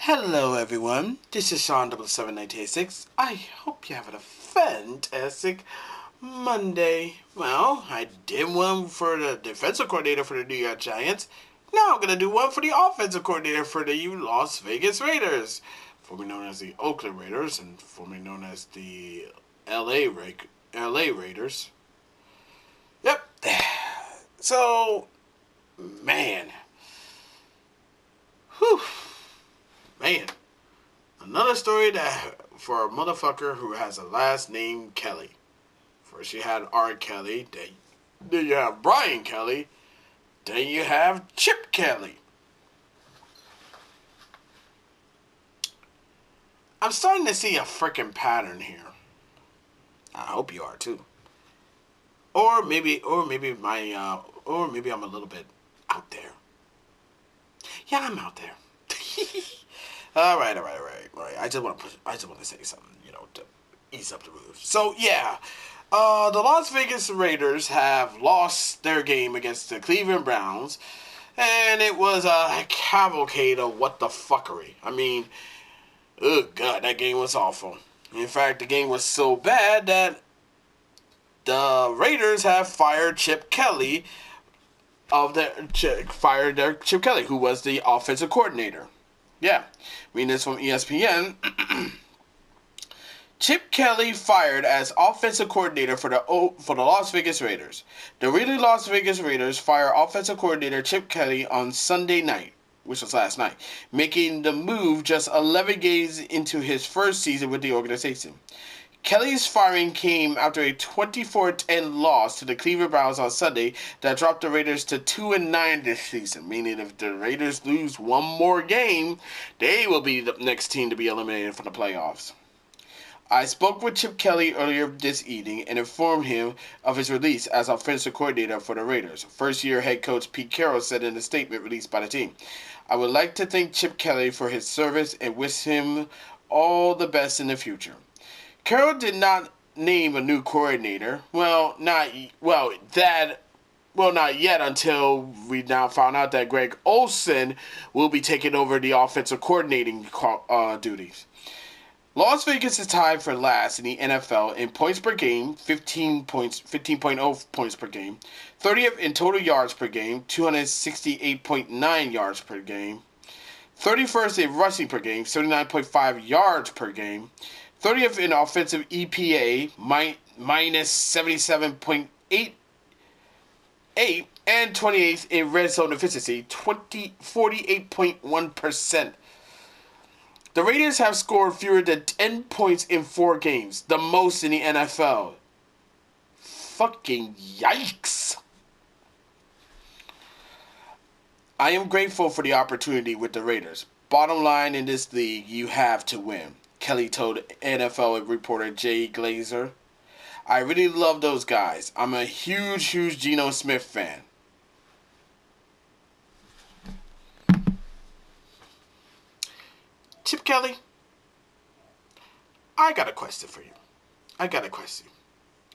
Hello everyone, this is Sean 77986. I hope you're having a fantastic Monday. Well, I did one for the defensive coordinator for the New York Giants. Now I'm going to do one for the offensive coordinator for the Las Vegas Raiders, formerly known as the Oakland Raiders and formerly known as the LA Raiders. Yep. So, man. Whew. Man, another story that for a motherfucker who has a last name Kelly. First you had R. Kelly, then you have Brian Kelly, then you have Chip Kelly. I'm starting to see a freaking pattern here. I hope you are too. Or maybe I'm a little bit out there. Yeah, I'm out there. All right. I just want to say something, to ease up the mood. So yeah, the Las Vegas Raiders have lost their game against the Cleveland Browns, and it was a cavalcade of what the fuckery. I mean, oh god, that game was awful. In fact, the game was so bad that the Raiders have fired Chip Kelly Chip Kelly, who was the offensive coordinator. Yeah, reading this from ESPN. Chip Kelly fired as offensive coordinator for the Las Vegas Raiders. The Las Vegas Raiders fire offensive coordinator Chip Kelly on Sunday night, which was last night, making the move just 11 games into his first season with the organization. Kelly's firing came after a 24-10 loss to the Cleveland Browns on Sunday that dropped the Raiders to 2-9 this season, meaning if the Raiders lose one more game, they will be the next team to be eliminated from the playoffs. I spoke with Chip Kelly earlier this evening and informed him of his release as offensive coordinator for the Raiders. First-year head coach Pete Carroll said in a statement released by the team, "I would like to thank Chip Kelly for his service and wish him all the best in the future." Carroll did not name a new coordinator. Not yet until we now found out that Greg Olsen will be taking over the offensive coordinating duties. Las Vegas is tied for last in the NFL in points per game, 15.0 points per game, 30th in total yards per game, 268.9 yards per game, 31st in rushing per game, 79.5 yards per game, 30th in offensive EPA, minus 77.88, and 28th in red zone efficiency, 48.1%. The Raiders have scored fewer than 10 points in 4 games, the most in the NFL. Fucking yikes. I am grateful for the opportunity with the Raiders. Bottom line, in this league, you have to win, Kelly told NFL reporter Jay Glazer. I really love those guys. I'm a huge Geno Smith fan. Chip Kelly, I got a question for you.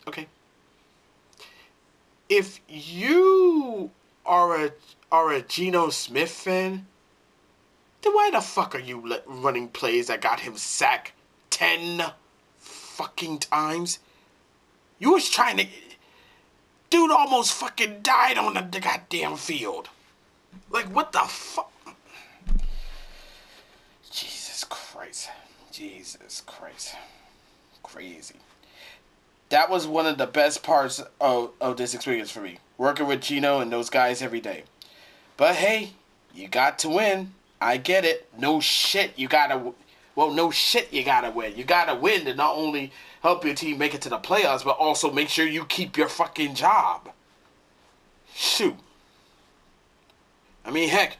Okay? If you are a Geno Smith fan, then why the fuck are you running plays that got him sacked 10 fucking times? You was trying to... Dude almost fucking died on the goddamn field. Like, what the fuck? Jesus Christ. Crazy. That was one of the best parts of this experience for me. Working with Geno and those guys every day. But hey, you got to win. I get it. No shit, you gotta win. You gotta win to not only help your team make it to the playoffs, but also make sure you keep your fucking job. Shoot. I mean, heck,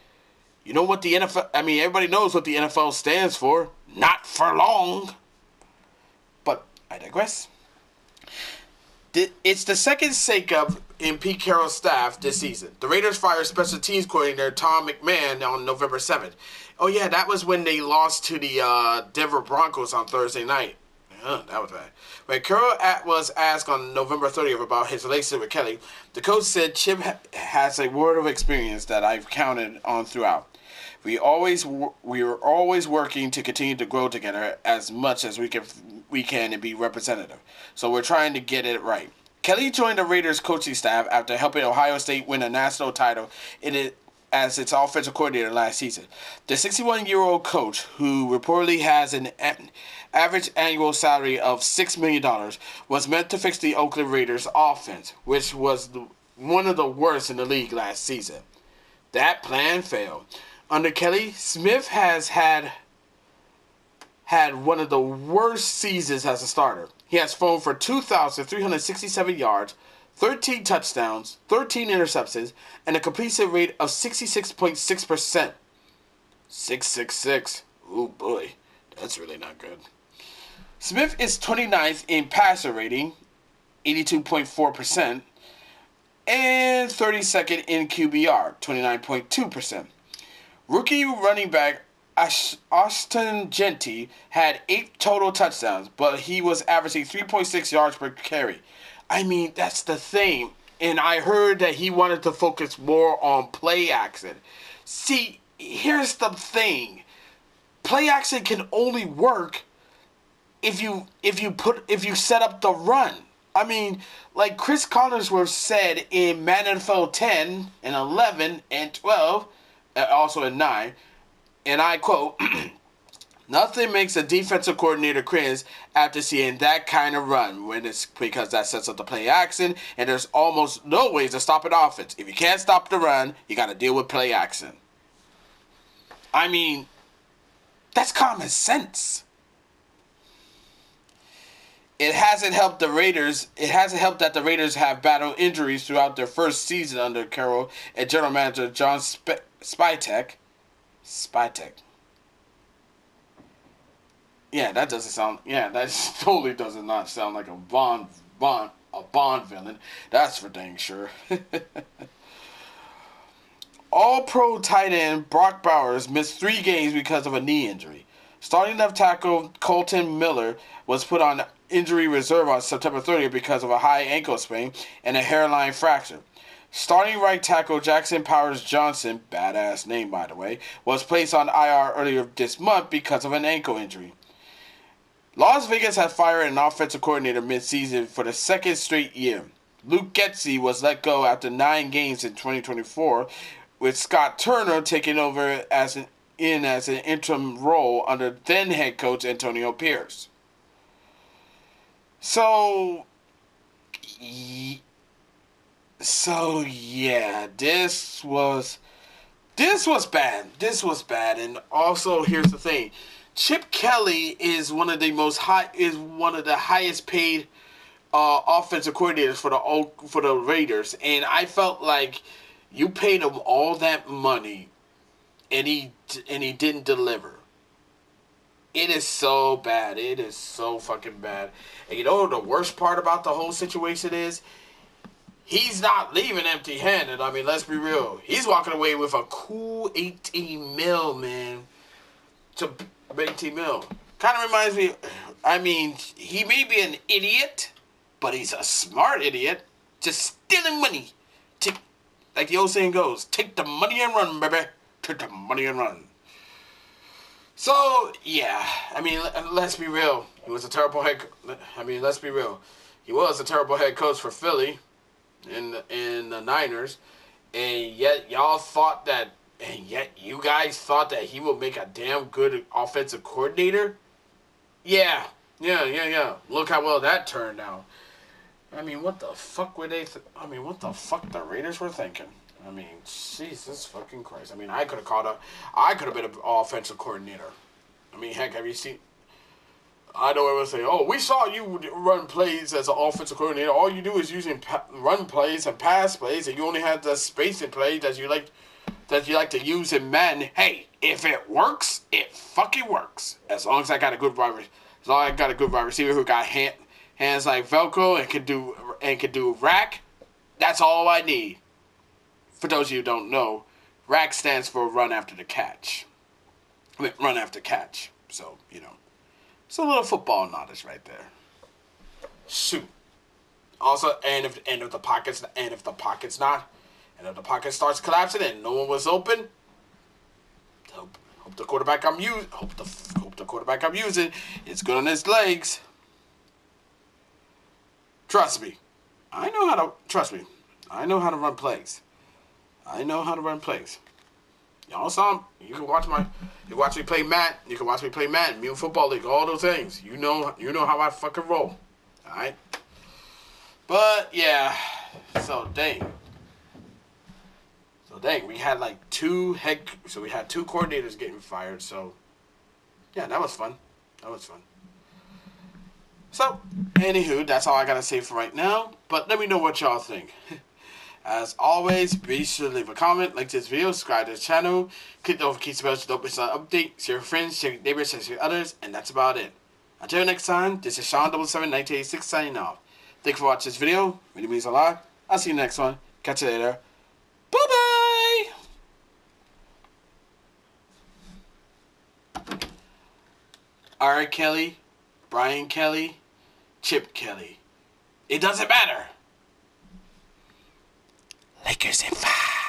you know what the NFL... I mean, everybody knows what the NFL stands for. Not for long. But I digress. It's the second shakeup in Pete Carroll's staff this season. The Raiders fired special teams coordinator Tom McMahon on November 7th. Oh yeah, that was when they lost to the Denver Broncos on Thursday night. That was bad. When Carroll was asked on November 30th about his relationship with Kelly, the coach said Chip has a word of experience that I've counted on throughout. We are always working to continue to grow together as much as we can and be representative. So we're trying to get it right. Kelly joined the Raiders coaching staff after helping Ohio State win a national title in it as its offensive coordinator last season. The 61-year-old coach, who reportedly has an average annual salary of $6 million, was meant to fix the Oakland Raiders offense, which was one of the worst in the league last season. That plan failed. Under Kelly, Smith has had one of the worst seasons as a starter. He has thrown for 2,367 yards, 13 touchdowns, 13 interceptions, and a completion rate of 66.6%. 666. Oh boy, that's really not good. Smith is 29th in passer rating, 82.4%, and 32nd in QBR, 29.2%. Rookie running back Austin Gentry had 8 total touchdowns, but he was averaging 3.6 yards per carry. I mean, that's the thing. And I heard that he wanted to focus more on play action. See, here's the thing. Play action can only work if you set up the run. I mean, like Chris Collinsworth said in Madden NFL 10 and 11 and 12, also in 9, and I quote, "Nothing makes a defensive coordinator cringe after seeing that kind of run because that sets up the play action, and there's almost no ways to stop an offense. If you can't stop the run, you got to deal with play action." I mean, that's common sense. It hasn't helped the Raiders. It hasn't helped that the Raiders have battled injuries throughout their first season under Carroll and general manager John Spytek. Yeah, that doesn't sound. Yeah, that totally does not sound like a Bond villain. That's for dang sure. All-Pro tight end Brock Bowers missed 3 games because of a knee injury. Starting left tackle Colton Miller was put on injury reserve on September 30th because of a high ankle sprain and a hairline fracture. Starting right tackle Jackson Powers Johnson, badass name by the way, was placed on IR earlier this month because of an ankle injury. Las Vegas has fired an offensive coordinator mid-season for the second straight year. Luke Getsy was let go after 9 games in 2024, with Scott Turner taking over as an interim role under then head coach Antonio Pierce. So yeah, this was bad. This was bad, and also here's the thing: Chip Kelly is one of the highest paid offensive coordinators for the Raiders, and I felt like you paid him all that money, and he didn't deliver. It is so bad. It is so fucking bad. And you know the worst part about the whole situation is? He's not leaving empty-handed. I mean, let's be real. He's walking away with a cool 18 mil, man. 18 mil. Kind of reminds me, I mean, he may be an idiot, but he's a smart idiot. Just stealing money. Like the old saying goes, take the money and run, baby. Take the money and run. So, yeah, I mean, let's be real. He was a terrible head coach for Philly in the Niners, and yet you guys thought that he would make a damn good offensive coordinator? Yeah. Look how well that turned out. I mean, what the fuck were they? What the fuck the Raiders were thinking? I mean, Jesus fucking Christ. I mean, I could have been an offensive coordinator. I mean, heck, have you seen? I know everyone say, "Oh, we saw you run plays as an offensive coordinator. All you do is using run plays and pass plays, and you only have the spacing plays that you like to use in Madden." Hey, if it works, it fucking works. As long as I got a good wide receiver who got hands like Velcro and can do rack, that's all I need. For those of you who don't know, RAC stands for run after catch. So, it's a little football knowledge right there. Shoot. Also, and if the pocket starts collapsing and no one was open, Hope the quarterback I'm using. Hope the quarterback I'm using is good on his legs. Trust me, I know how to. Trust me, I know how to run plays. I know how to run plays. Y'all saw him. You can watch me play Matt. You can watch me play Matt, Mule Football League, all those things. You know how I fucking roll. Alright? But yeah. So dang, we had like two coordinators getting fired, so yeah, that was fun. So, anywho, that's all I gotta say for right now. But let me know what y'all think. As always, be sure to leave a comment, like this video, subscribe to the channel, click the notification bell so don't miss an update, share with friends, share with neighbors, share with others, and that's about it. Until next time, this is Sean77986 signing off. Thank you for watching this video. It really means a lot. I'll see you next one. Catch you later. Bye-bye! R. Kelly, Brian Kelly, Chip Kelly. It doesn't matter. Lakers in 5.